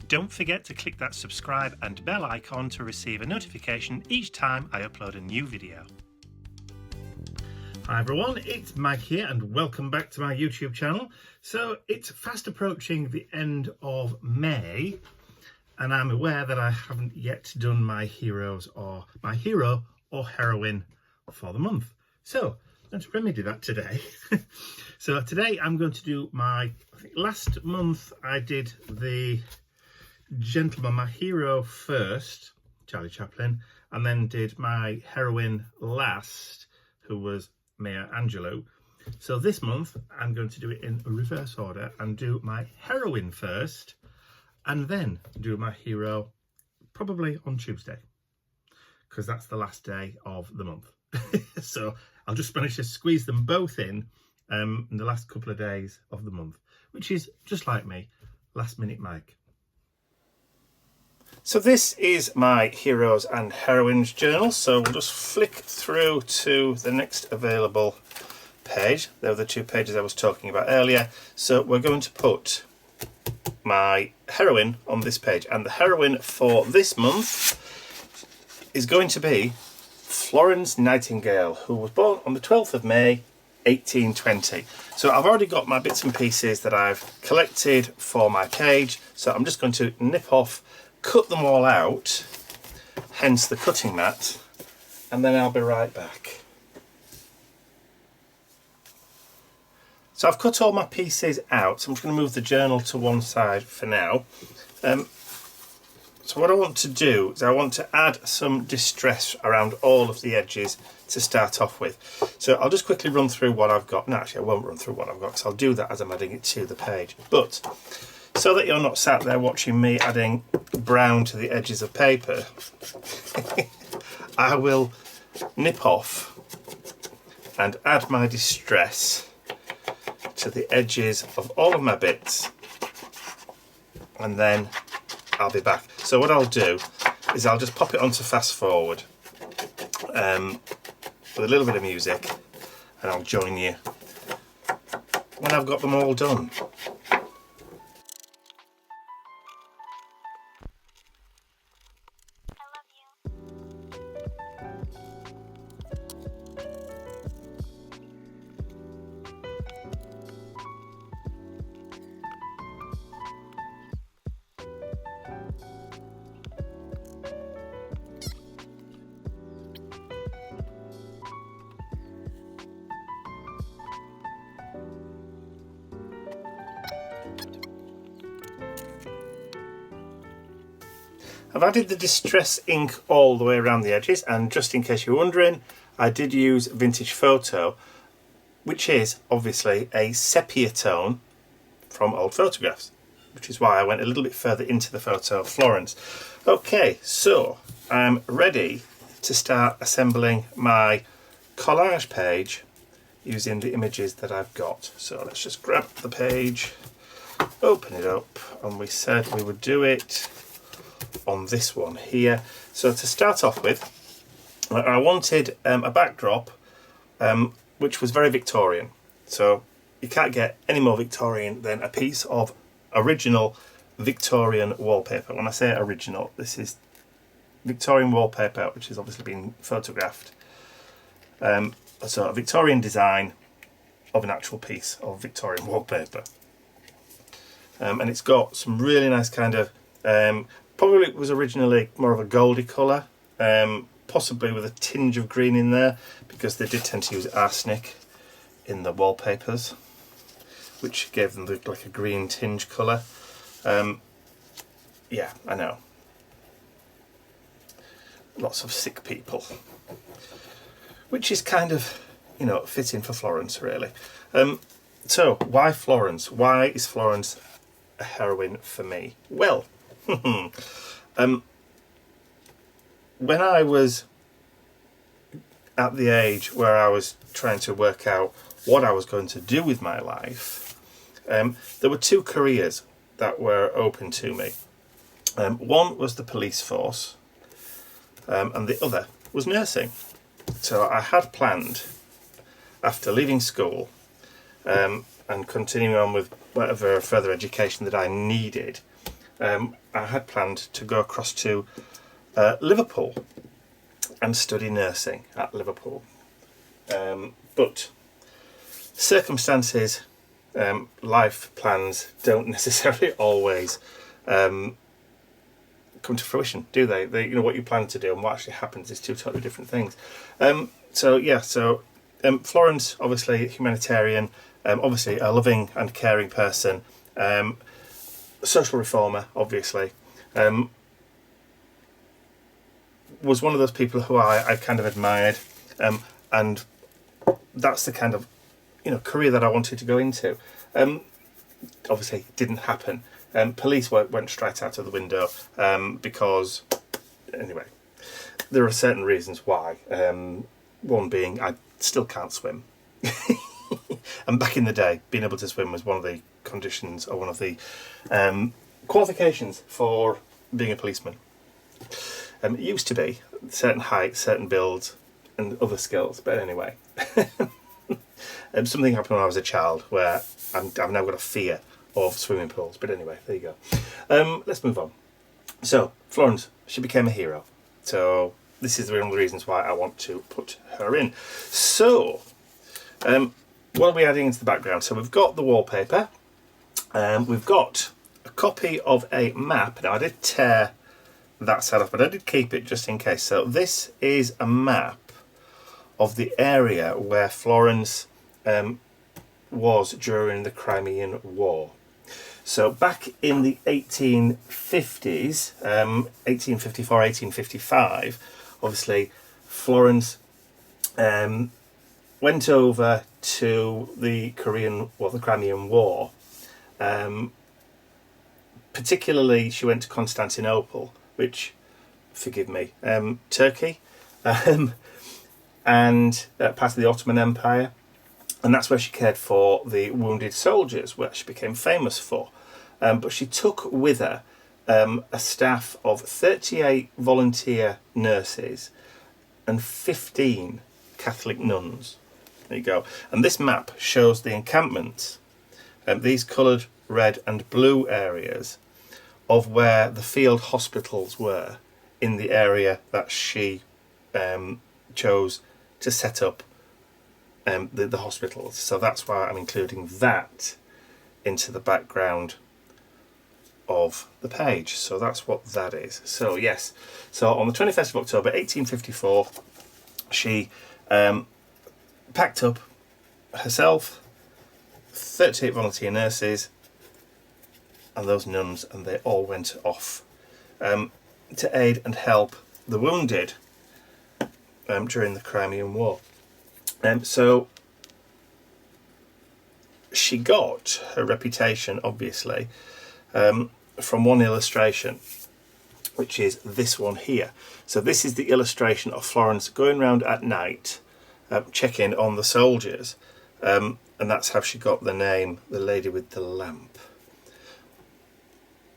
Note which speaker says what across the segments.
Speaker 1: Don't forget to click that subscribe and bell icon to receive a notification each time I upload a new video. Hi everyone, it's Mike here and welcome back to my YouTube channel. So it's fast approaching the end of May and I'm aware that I haven't yet done my hero or heroine for the month. So let's remedy that today. So today I'm going to do I think last month I did the gentleman, my hero first, Charlie Chaplin, and then did my heroine last, who was Maya Angelou. So this month I'm going to do it in reverse order and do my heroine first and then do my hero probably on Tuesday, because that's the last day of the month. So I'll just manage to squeeze them both in the last couple of days of the month, which is just like me, last minute Mike. So this is my Heroes and Heroines journal, so we'll just flick through to the next available page. They were the two pages I was talking about earlier. So we're going to put my heroine on this page, and the heroine for this month is going to be Florence Nightingale, who was born on the 12th of May 1820. So I've already got my bits and pieces that I've collected for my page, so I'm just going to nip off, cut them all out, hence the cutting mat, and then I'll be right back. So I've cut all my pieces out, so I'm just going to move the journal to one side for now. So what I want to do is I want to add some distress around all of the edges to start off with. So I'll just quickly run through what I've got. No, actually I won't run through what I've got, because I'll do that as I'm adding it to the page. But so that you're not sat there watching me adding brown to the edges of paper, I will nip off and add my distress to the edges of all of my bits, and then I'll be back. So what I'll do is I'll just pop it onto fast forward with a little bit of music, and I'll join you when I've got them all done. I've added the distress ink all the way around the edges, and just in case you're wondering, I did use Vintage Photo, which is obviously a sepia tone from old photographs, which is why I went a little bit further into the photo of Florence. Okay, so I'm ready to start assembling my collage page using the images that I've got. So let's just grab the page, open it up, and we said we would do it on this one here. So to start off with, I wanted a backdrop which was very Victorian. So you can't get any more Victorian than a piece of original Victorian wallpaper. When I say original, this is Victorian wallpaper, which has obviously been photographed. So a Victorian design of an actual piece of Victorian wallpaper. And it's got some really nice kind of probably it was originally more of a goldy colour, possibly with a tinge of green in there, because they did tend to use arsenic in the wallpapers, which gave them like a green tinge colour. Yeah, I know. Lots of sick people. Which is kind of, you know, fitting for Florence, really. So, why Florence? Why is Florence a heroine for me? Well, when I was at the age where I was trying to work out what I was going to do with my life, there were two careers that were open to me. One was the police force, and the other was nursing. So I had planned, after leaving school and continuing on with whatever further education that I needed, I had planned to go across to Liverpool and study nursing at Liverpool. But circumstances, life plans don't necessarily always come to fruition, do they? You know, what you plan to do and what actually happens is two totally different things. Florence, obviously humanitarian, obviously a loving and caring person, social reformer, obviously, was one of those people who I kind of admired, and that's the kind of, you know, career that I wanted to go into. Obviously didn't happen. Police went straight out of the window, because, anyway, there are certain reasons why. One being I still can't swim. And back in the day, being able to swim was one of the conditions, or one of the qualifications for being a policeman. It used to be certain height, certain builds, and other skills, but anyway. Something happened when I was a child where I've now got a fear of swimming pools, but anyway, there you go. Let's move on. So, Florence, she became a hero. So, this is one of the reasons why I want to put her in. So, what are we adding into the background? So, we've got the wallpaper. We've got a copy of a map. Now, I did tear that side off, but I did keep it just in case. So, this is a map of the area where Florence was during the Crimean War. So back in the 1850s, 1854, 1855, obviously Florence went over to the Crimean War. Particularly, she went to Constantinople, which, forgive me, Turkey, and part of the Ottoman Empire. And that's where she cared for the wounded soldiers, which she became famous for. But she took with her a staff of 38 volunteer nurses and 15 Catholic nuns. There you go. And this map shows the encampments, these coloured red and blue areas, of where the field hospitals were in the area that she chose to set up the hospitals. So that's why I'm including that into the background of the page. So that's what that is. So yes, so on the 21st of October 1854, she packed up herself, 38 volunteer nurses and those nuns, and they all went off to aid and help the wounded during the Crimean War. So she got her reputation, obviously, from one illustration, which is this one here. So this is the illustration of Florence going around at night, checking on the soldiers, and that's how she got the name, the Lady with the Lamp.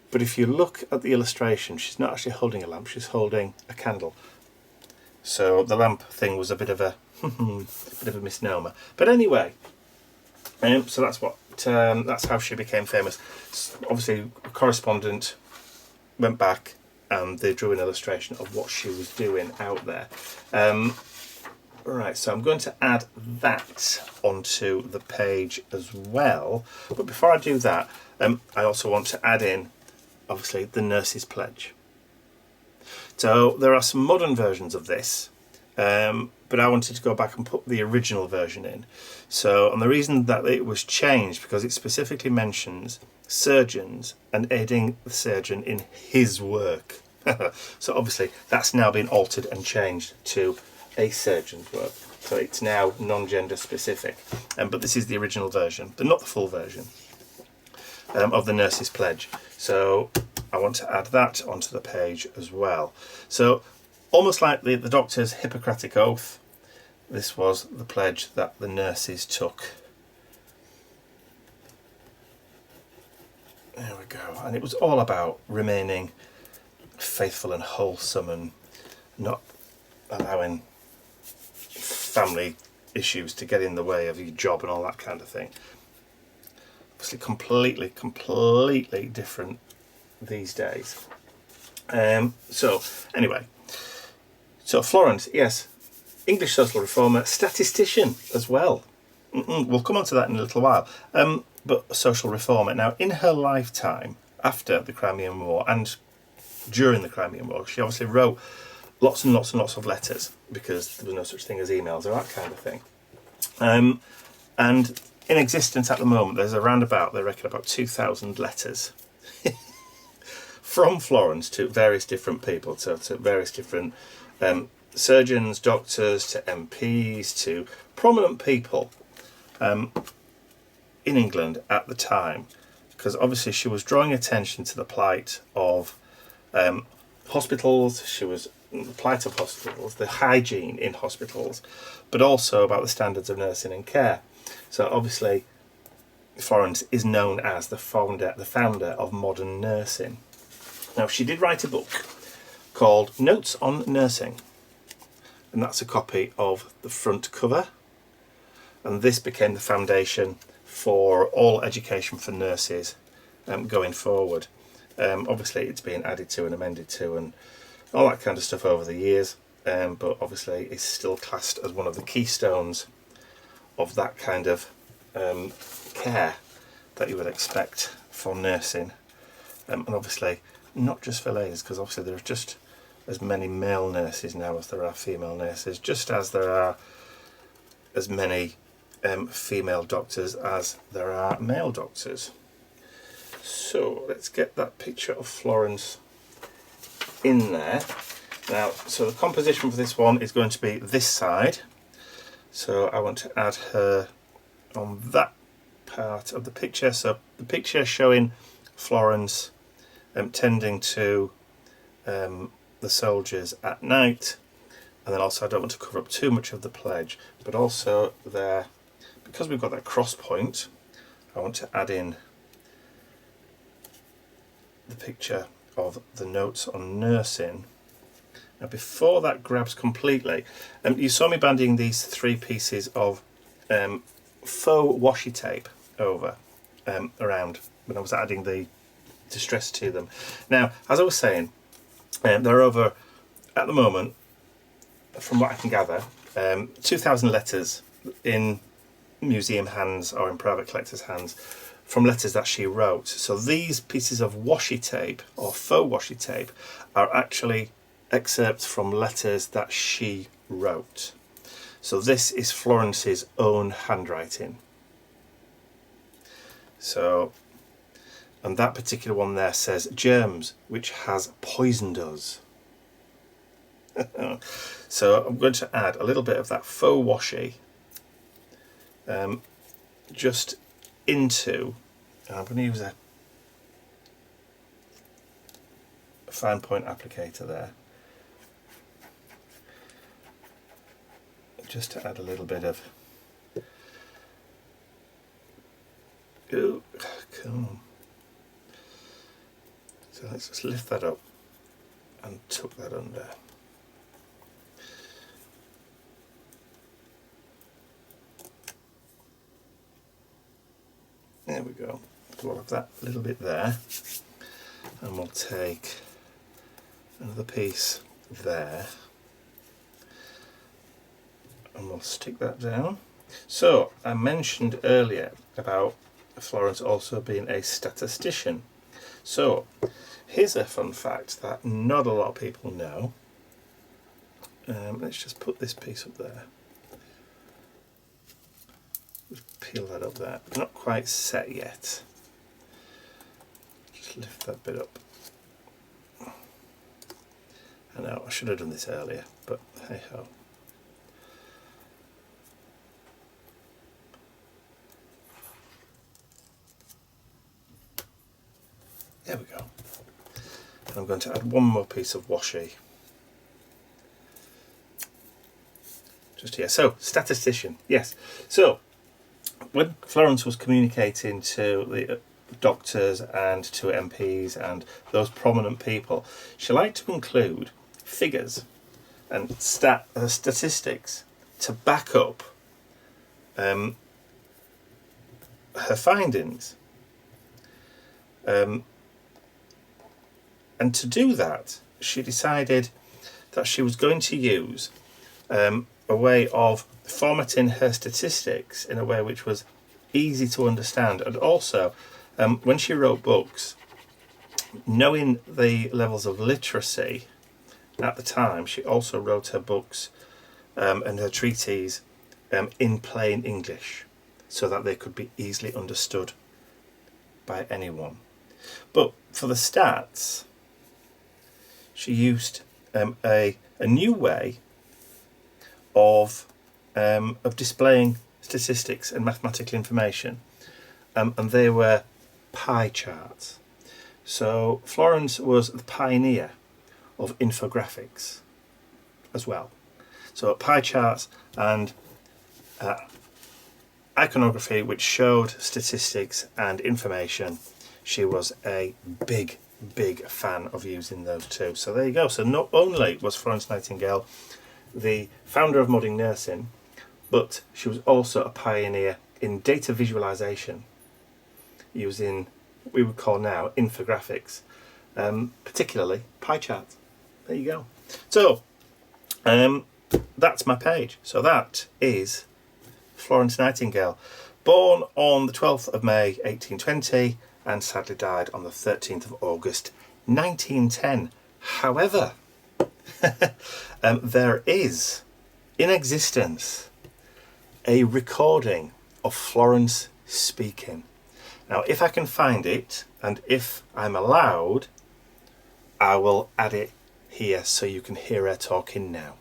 Speaker 1: But if you look at the illustration, she's not actually holding a lamp, she's holding a candle. So the lamp thing was a bit of a misnomer. But anyway, so that's how she became famous. Obviously, a correspondent went back and they drew an illustration of what she was doing out there. Right, so I'm going to add that onto the page as well. But before I do that, I also want to add in, obviously, the Nurse's Pledge. So there are some modern versions of this, but I wanted to go back and put the original version in. So, and the reason that it was changed, because it specifically mentions surgeons and aiding the surgeon in his work. So obviously that's now been altered and changed to a surgeon's work. So it's now non-gender specific. But this is the original version, but not the full version of the Nurse's Pledge. So I want to add that onto the page as well. So almost like the doctor's Hippocratic Oath, this was the pledge that the nurses took. There we go. And it was all about remaining faithful and wholesome and not allowing family issues to get in the way of your job and all that kind of thing. Obviously completely different these days. So anyway, so Florence, yes, English social reformer, statistician as well. We'll come on to that in a little while. But social reformer. Now, in her lifetime, after the Crimean War and during the Crimean War, she obviously wrote lots and lots and lots of letters because there was no such thing as emails or that kind of thing. And in existence at the moment, there's around about, they reckon, about 2,000 letters from Florence to various different people, to various different surgeons, doctors, to MPs, to prominent people in England at the time, because obviously she was drawing attention to the plight of hospitals, the plight of hospitals, the hygiene in hospitals, but also about the standards of nursing and care. So obviously Florence is known as the founder of modern nursing. Now, she did write a book called Notes on Nursing, and that's a copy of the front cover, and this became the foundation for all education for nurses going forward. Obviously it's been added to and amended to and all that kind of stuff over the years, but obviously it's still classed as one of the keystones of that kind of care that you would expect for nursing, and obviously not just for ladies, because obviously there are just as many male nurses now as there are female nurses, just as there are as many female doctors as there are male doctors. So let's get that picture of Florence in there. Now, so the composition for this one is going to be this side. So I want to add her on that part of the picture. So the picture showing Florence tending to the soldiers at night, and then also I don't want to cover up too much of the pledge, but also there, because we've got that cross point, I want to add in the picture of the notes on nursing. Now, before that grabs completely, you saw me bandying these 3 pieces of faux washi tape over around when I was adding the distress to them. Now, as I was saying, there are over, at the moment, from what I can gather, 2,000 letters in museum hands or in private collectors' hands from letters that she wrote. So these pieces of washi tape or faux washi tape are actually excerpts from letters that she wrote. So this is Florence's own handwriting. So, and that particular one there says germs which has poisoned us. So I'm going to add a little bit of that faux washi just into, and I'm going to use a fine point applicator there, just to add a little bit of, ooh, come on. So let's just lift that up and tuck that under. There we go. We'll have that little bit there, and we'll take another piece there and we'll stick that down. So I mentioned earlier about Florence also being a statistician. So here's a fun fact that not a lot of people know. Let's just put this piece up there. Just peel that up there. Not quite set yet. Just lift that bit up. I know, I should have done this earlier, but hey ho. There we go. And I'm going to add one more piece of washi. Just here. So, statistician, yes. So, when Florence was communicating to the doctors and to MPs and those prominent people, she liked to include figures and statistics to back up her findings. And to do that, she decided that she was going to use a way of formatting her statistics in a way which was easy to understand. And also, when she wrote books, knowing the levels of literacy at the time, she also wrote her books and her treatises in plain English, so that they could be easily understood by anyone. But for the stats, she used a new way of displaying statistics and mathematical information, and they were pie charts. So Florence was the pioneer of infographics as well. So pie charts and iconography which showed statistics and information. She was a big fan of using those two. So there you go. So not only was Florence Nightingale the founder of modern nursing, but she was also a pioneer in data visualization using what we would call now infographics, particularly pie charts. There you go. So that's my page. So that is Florence Nightingale, born on the 12th of May 1820 and sadly died on the 13th of August 1910. However, there is in existence a recording of Florence speaking. Now, if I can find it, and if I'm allowed, I will add it here so you can hear her talking now.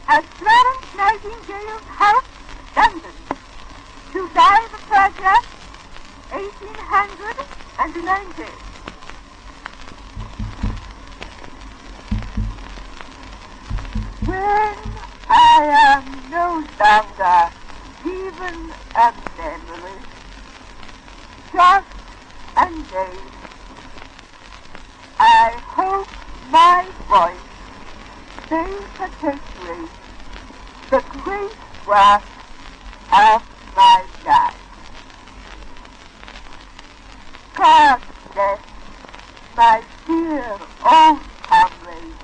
Speaker 2: At Florence Nightingale's house, London, July the 30th, 1890. When I am no longer even a memory, just a name, I hope my voice may perpetuate the great work of my life. God bless my dear old comrades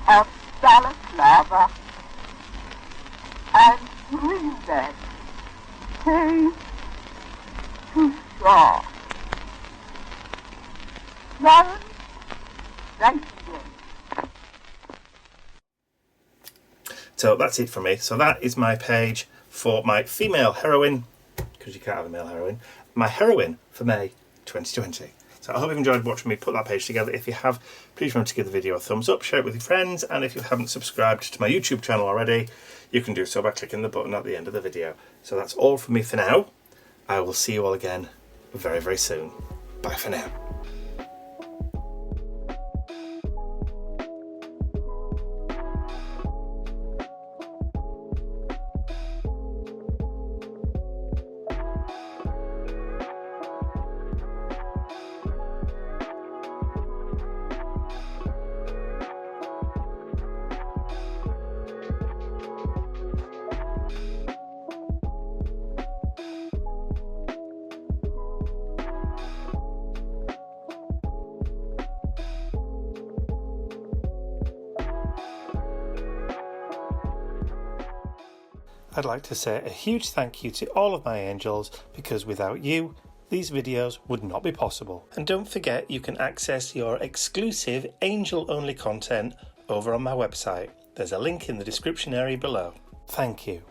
Speaker 2: of Balaclava and bring them safe to shore. Florence Nightingale.
Speaker 1: So that's it for me. So that is my page for my female heroine, because you can't have a male heroine, my heroine for May 2020. So I hope you've enjoyed watching me put that page together. If you have, please remember to give the video a thumbs up, share it with your friends, and if you haven't subscribed to my YouTube channel already, you can do so by clicking the button at the end of the video. So that's all from me for now. I will see you all again very, very soon. Bye for now. I'd like to say a huge thank you to all of my angels, because without you, these videos would not be possible. And don't forget, you can access your exclusive angel-only content over on my website. There's a link in the description area below. Thank you.